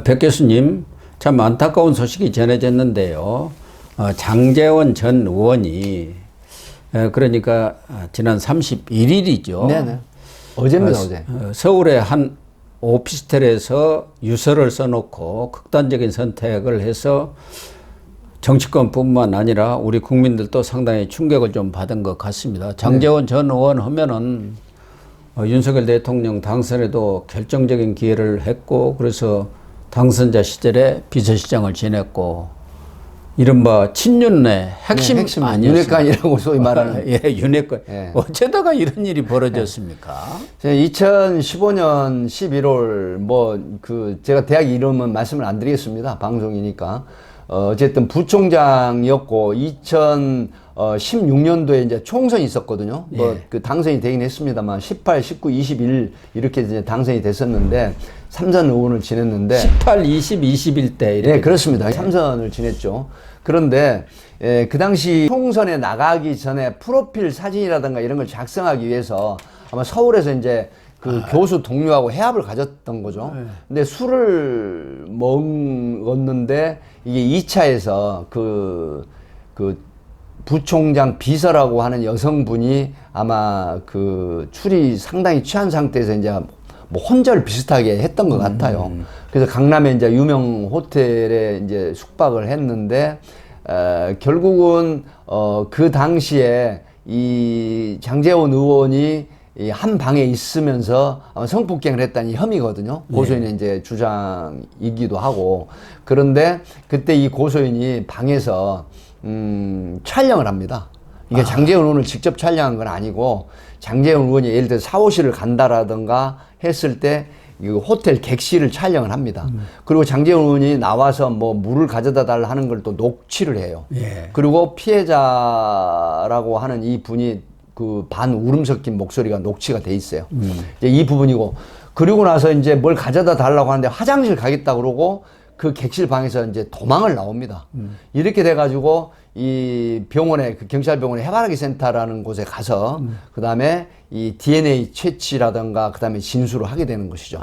백 교수님, 참 안타까운 소식이 전해졌는데요. 장제원 전 의원이 그러니까 지난 31일이죠. 네네. 어제입니다, 어제. 서울의 한 오피스텔에서 유서를 써놓고 극단적인 선택을 해서 정치권뿐만 아니라 우리 국민들도 상당히 충격을 좀 받은 것 같습니다. 장제원 전 의원 하면은 윤석열 대통령 당선에도 결정적인 기여를 했고, 그래서 당선자 시절에 비서실장을 지냈고, 이른바 친윤의 핵심 아니었습니까? 윤핵관이라고 소위 말하는. 예, 윤핵관. 예. 어쩌다가 이런 일이 벌어졌습니까? 2015년 11월, 제가 대학 이름은 말씀을 안 드리겠습니다. 방송이니까. 어쨌든 부총장이었고, 2016년도에 이제 총선이 있었거든요. 예. 당선이 되긴 했습니다만, 18, 19, 21 이렇게 이제 당선이 됐었는데, 3선 의원을 지냈는데. 18, 20, 21대 이렇게. 네, 그렇습니다. 3선을 지냈죠. 그런데, 그 당시 총선에 나가기 전에 프로필 사진이라든가 이런 걸 작성하기 위해서 아마 서울에서 이제 교수 동료하고 회합을 가졌던 거죠. 근데 술을 먹었는데 이게 2차에서 부총장 비서라고 하는 여성분이 아마 술이 상당히 취한 상태에서 이제 뭐 혼절 비슷하게 했던 것 같아요. 그래서 강남에 이제 유명 호텔에 이제 숙박을 했는데, 결국은, 그 당시에 이 장제원 의원이 이 한 방에 있으면서 성폭행을 했다는 혐의거든요. 고소인의 이제 주장이기도 하고. 그런데 그때 이 고소인이 방에서, 촬영을 합니다. 이게 장제원 의원을 직접 촬영한 건 아니고, 장제원 의원이 예를 들어 사무실을 간다라든가 했을 때, 이 호텔 객실을 촬영을 합니다. 그리고 장제원 의원이 나와서 뭐 물을 가져다 달라 하는 걸 또 녹취를 해요. 예. 그리고 피해자라고 하는 이 분이 반 울음 섞인 목소리가 녹취가 돼 있어요. 이제 이 부분이고, 그리고 나서 이제 뭘 가져다 달라고 하는데 화장실 가겠다 그러고 그 객실 방에서 이제 도망을 나옵니다. 이렇게 돼가지고 이 병원에, 경찰병원의 해바라기 센터라는 곳에 가서 그 다음에 이 DNA 채취라든가 그 다음에 진술을 하게 되는 것이죠.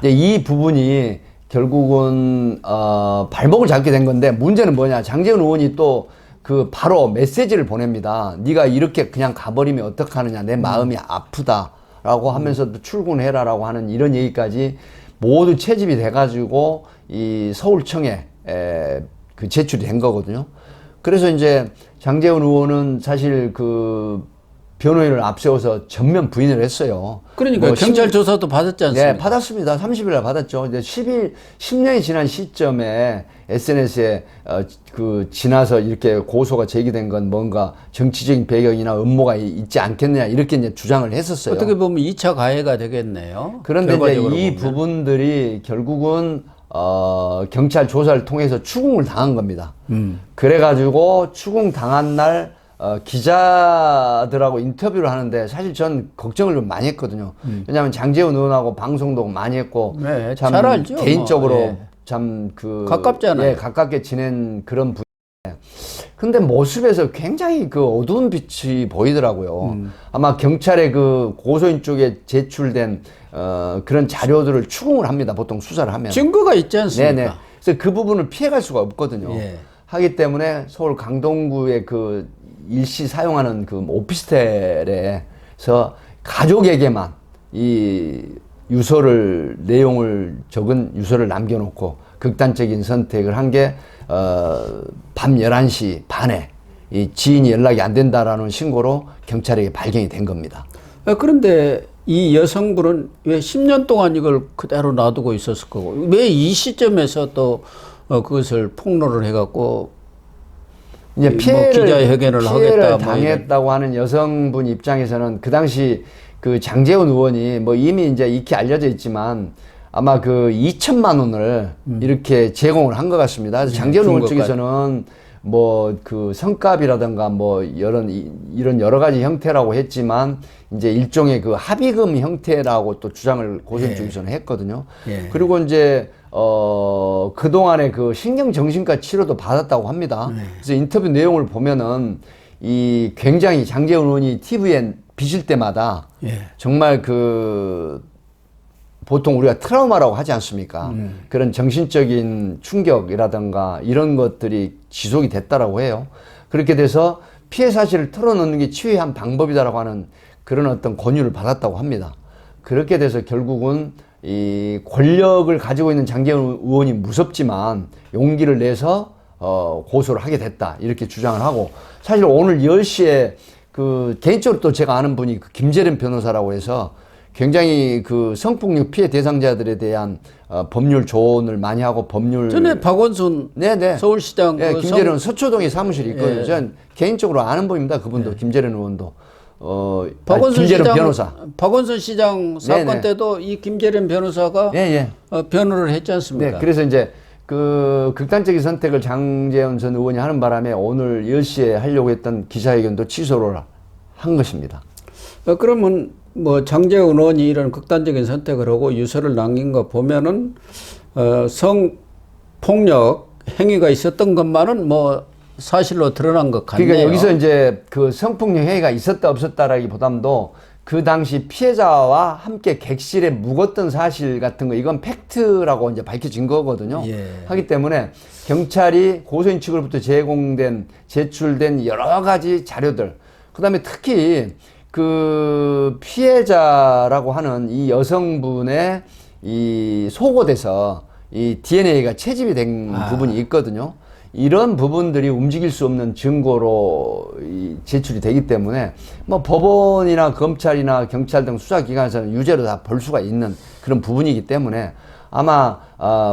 근데 이 부분이 결국은 발목을 잡게 된 건데, 문제는 뭐냐, 장제원 의원이 또 바로 메시지를 보냅니다. 네가 이렇게 그냥 가버리면 어떡하느냐, 내 마음이 아프다라고 하면서도 출근해라라고 하는 이런 얘기까지 모두 채집이 돼가지고 이 서울청에 제출이 된 거거든요. 그래서 이제 장제원 의원은 사실 변호인을 앞세워서 전면 부인을 했어요. 그러니까 경찰 조사도 받았지 않습니까? 네, 받았습니다. 30일날 받았죠. 이제 10년이 지난 시점에 SNS에 지나서 이렇게 고소가 제기된 건 뭔가 정치적인 배경이나 음모가 있지 않겠느냐, 이렇게 이제 주장을 했었어요. 어떻게 보면 2차 가해가 되겠네요. 그런데 이제 이 부분들이 결국은 경찰 조사를 통해서 추궁을 당한 겁니다. 그래가지고 추궁 당한 날 기자들하고 인터뷰를 하는데, 사실 전 걱정을 좀 많이 했거든요. 왜냐하면 장제원 의원하고 방송도 많이 했고, 네, 참 잘 알죠. 개인적으로 예. 참 가깝잖아요. 예, 가깝게 지낸 그런 분인데, 근데 모습에서 굉장히 어두운 빛이 보이더라고요. 아마 경찰의 고소인 쪽에 제출된 그런 자료들을 추궁을 합니다. 보통 수사를 하면. 증거가 있지 않습니까? 네네. 그래서 그 부분을 피해갈 수가 없거든요. 예. 하기 때문에 서울 강동구의 일시 사용하는 오피스텔에서 가족에게만 이 내용을 적은 유서를 남겨놓고 극단적인 선택을 한 게, 밤 11시 반에 이 지인이 연락이 안 된다라는 신고로 경찰에게 발견이 된 겁니다. 그런데 이 여성분은 왜 10년 동안 이걸 그대로 놔두고 있었을 거고, 왜 이 시점에서 또 그것을 폭로를 해갖고 이제 기자회견을 하겠다 당했다고 하는 여성분 입장에서는 그 당시 장제원 의원이 이미 이제 익히 알려져 있지만 아마 2천만 원을 이렇게 제공을 한 것 같습니다. 그래서 장제원 의원 쪽에서는 성값이라든가 이런 여러 가지 형태라고 했지만, 이제 일종의 합의금 형태라고 또 주장을 고소인 쪽에서는 했거든요. 예. 그리고 이제 그동안에 신경정신과 치료도 받았다고 합니다. 그래서 인터뷰 내용을 보면은 굉장히 장제원 의원이 TV에 비칠 때마다 정말 보통 우리가 트라우마라고 하지 않습니까? 그런 정신적인 충격이라든가 이런 것들이 지속이 됐다라고 해요. 그렇게 돼서 피해 사실을 털어놓는 게 치유의 한 방법이다라고 하는 그런 어떤 권유를 받았다고 합니다. 그렇게 돼서 결국은 이 권력을 가지고 있는 장제원 의원이 무섭지만 용기를 내서 고소를 하게 됐다 이렇게 주장을 하고, 사실 오늘 10시에 그 개인적으로 또 제가 아는 분이 그 김재련 변호사라고 해서 굉장히 그 성폭력 피해 대상자들에 대한 법률 조언을 많이 하고 법률 전에 박원순 네네. 서울시장 네, 그 김재련 서초동에 사무실이 있거든요. 예. 전 개인적으로 아는 분입니다. 그분도 김재련 의원도 박원순 김재련 시장 변호사. 박원순 시장 사건 네네. 때도 이 김재련 변호사가 예, 예. 변호를 했지 않습니까? 네, 그래서 이제 그 극단적인 선택을 장제원 전 의원이 하는 바람에 오늘 10시에 하려고 했던 기자회견도 취소를 한 것입니다. 그러면 뭐 장제원 의원이 이런 극단적인 선택을 하고 유서를 남긴 거 보면은 성폭력 행위가 있었던 것만은 뭐 사실로 드러난 것 같네요. 그러니까 여기서 이제 그 성폭력 행위가 있었다 없었다라기보담도 그 당시 피해자와 함께 객실에 묵었던 사실 같은 거, 이건 팩트라고 이제 밝혀진 거거든요. 예. 하기 때문에 경찰이 고소인 측으로부터 제출된 여러 가지 자료들, 그다음에 특히 그 피해자라고 하는 이 여성분의 이 속옷에서 이 DNA가 채집이 된 부분이 있거든요. 이런 부분들이 움직일 수 없는 증거로 제출이 되기 때문에 뭐 법원이나 검찰이나 경찰 등 수사기관에서는 유죄로 다 볼 수가 있는 그런 부분이기 때문에 아마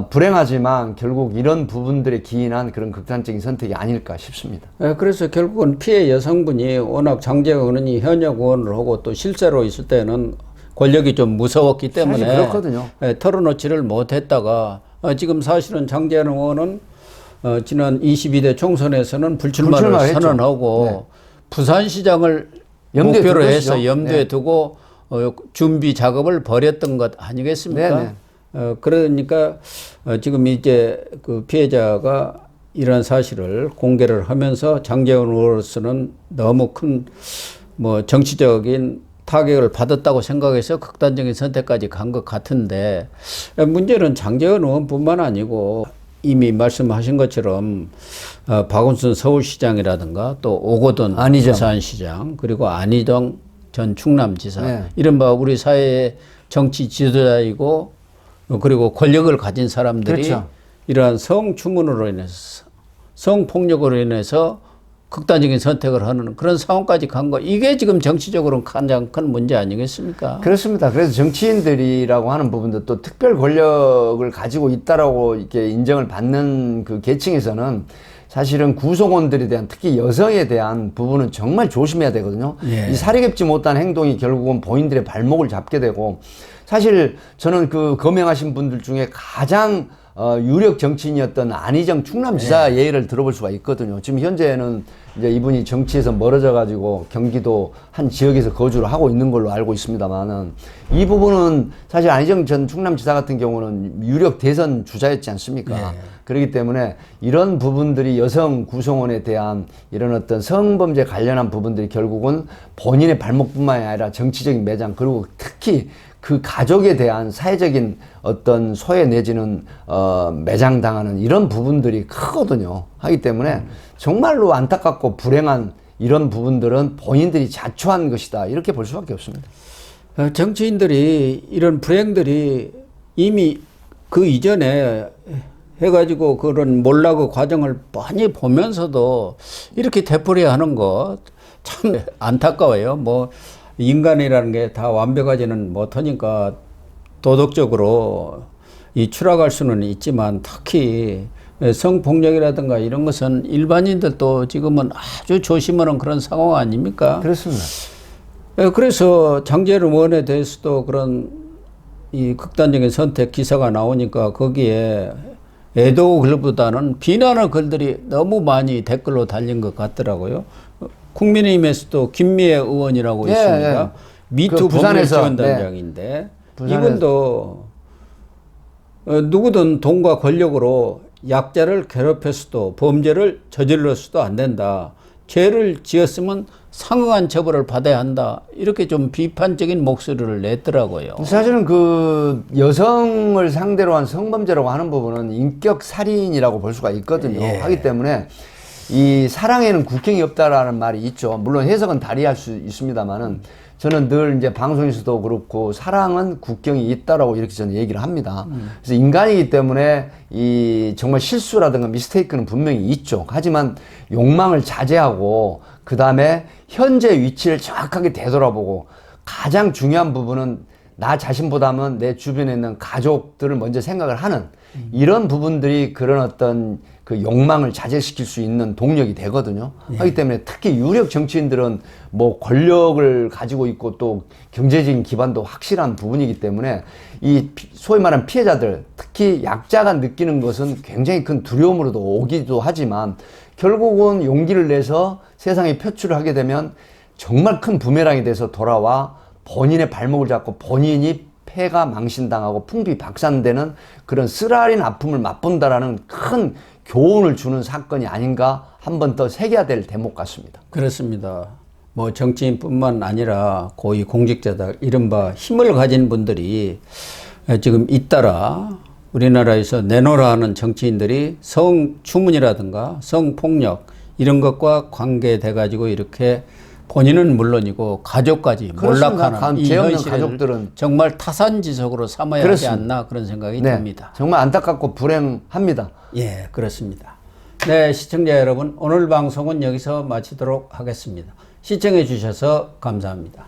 불행하지만 결국 이런 부분들에 기인한 그런 극단적인 선택이 아닐까 싶습니다. 그래서 결국은 피해 여성분이 워낙 장제원 의원이 현역 의원을 하고 또 실제로 있을 때는 권력이 좀 무서웠기 때문에 사실 그렇거든요. 털어놓지를 못했다가 지금 사실은 장제원 의원은 지난 22대 총선에서는 불출마를 했죠. 선언하고 네. 부산시장을 염두에 목표로 둘 해서 것이죠. 염두에 네. 두고 준비 작업을 벌였던 것 아니겠습니까? 네네. 그러니까 지금 이제 그 피해자가 이런 사실을 공개를 하면서 장제원 의원으로서는 너무 큰 뭐 정치적인 타격을 받았다고 생각해서 극단적인 선택까지 간 것 같은데, 문제는 장제원 의원뿐만 아니고 이미 말씀하신 것처럼 박원순 서울시장이라든가 또 오거돈 안희정. 부산시장, 그리고 안희정 전 충남지사, 네. 이른바 우리 사회의 정치 지도자이고 그리고 권력을 가진 사람들이 그렇죠. 이러한 성추문으로 인해서 성폭력으로 인해서 극단적인 선택을 하는 그런 상황까지 간 거, 이게 지금 정치적으로는 가장 큰 문제 아니겠습니까? 그렇습니다. 그래서 정치인들이라고 하는 부분도 또 특별 권력을 가지고 있다라고 이렇게 인정을 받는 그 계층에서는 사실은 구성원들에 대한, 특히 여성에 대한 부분은 정말 조심해야 되거든요. 예. 이 사리깊지 못한 행동이 결국은 본인들의 발목을 잡게 되고, 사실 저는 그 거명하신 분들 중에 가장 유력 정치인이었던 안희정 충남지사 예의를 들어볼 수가 있거든요. 지금 현재는 이제 이분이 정치에서 멀어져 가지고 경기도 한 지역에서 거주를 하고 있는 걸로 알고 있습니다만은, 이 부분은 사실 안희정 전 충남지사 같은 경우는 유력 대선 주자였지 않습니까? 그렇기 때문에 이런 부분들이 여성 구성원에 대한 이런 어떤 성범죄 관련한 부분들이 결국은 본인의 발목뿐만이 아니라 정치적인 매장, 그리고 특히 그 가족에 대한 사회적인 어떤 소외 내지는 매장당하는 이런 부분들이 크거든요. 하기 때문에 정말로 안타깝고 불행한 이런 부분들은 본인들이 자초한 것이다, 이렇게 볼 수밖에 없습니다. 정치인들이 이런 불행들이 이미 그 이전에 해가지고 그런 몰락의 과정을 많이 보면서도 이렇게 되풀이하는 거 참 안타까워요. 뭐 인간이라는 게 다 완벽하지는 못하니까 도덕적으로 이 추락할 수는 있지만, 특히 성폭력이라든가 이런 것은 일반인들도 지금은 아주 조심하는 그런 상황 아닙니까? 그렇습니다. 그래서 장제원 의원에 대해서도 그런 이 극단적인 선택 기사가 나오니까 거기에 애도 글보다는 비난의 글들이 너무 많이 댓글로 달린 것 같더라고요. 국민의힘에서도 김미애 의원이라고 예, 있습니다. 예. 미투 그 부산에서, 법률지원단장인데 부산에서. 이분도 누구든 돈과 권력으로 약자를 괴롭혀서도 범죄를 저질러서도 안 된다. 죄를 지었으면 상응한 처벌을 받아야 한다. 이렇게 좀 비판적인 목소리를 냈더라고요. 사실은 그 여성을 상대로 한 성범죄라고 하는 부분은 인격 살인이라고 볼 수가 있거든요. 예. 하기 때문에 이 사랑에는 국경이 없다라는 말이 있죠. 물론 해석은 다리할 수 있습니다만은 저는 늘 이제 방송에서도 그렇고 사랑은 국경이 있다라고 이렇게 저는 얘기를 합니다. 그래서 인간이기 때문에 이 정말 실수라든가 미스테이크는 분명히 있죠. 하지만 욕망을 자제하고 그 다음에 현재 위치를 정확하게 되돌아보고 가장 중요한 부분은 나 자신보다는 내 주변에 있는 가족들을 먼저 생각을 하는 이런 부분들이 그런 어떤 그 욕망을 자제시킬 수 있는 동력이 되거든요. 하기 때문에 특히 유력 정치인들은 뭐 권력을 가지고 있고 또 경제적인 기반도 확실한 부분이기 때문에 이 소위 말하는 피해자들, 특히 약자가 느끼는 것은 굉장히 큰 두려움으로도 오기도 하지만 결국은 용기를 내서 세상에 표출을 하게 되면 정말 큰 부메랑이 돼서 돌아와 본인의 발목을 잡고 본인이 폐가 망신당하고 풍비박산되는 그런 쓰라린 아픔을 맛본다라는 큰 교훈을 주는 사건이 아닌가 한 번 더 새겨야 될 대목 같습니다. 그렇습니다. 뭐 정치인뿐만 아니라 고위 공직자들, 이른바 힘을 가진 분들이 지금 잇따라 우리나라에서 내놓으라 하는 정치인들이 성추문이라든가 성폭력 이런 것과 관계돼 가지고 이렇게 본인은 물론이고 가족까지 몰락하는 이 죄 없는 현실을 가족들은 정말 타산지석으로 삼아야 그렇습니다. 하지 않나 그런 생각이 네, 듭니다. 정말 안타깝고 불행합니다. 예, 그렇습니다. 네, 시청자 여러분, 오늘 방송은 여기서 마치도록 하겠습니다. 시청해 주셔서 감사합니다.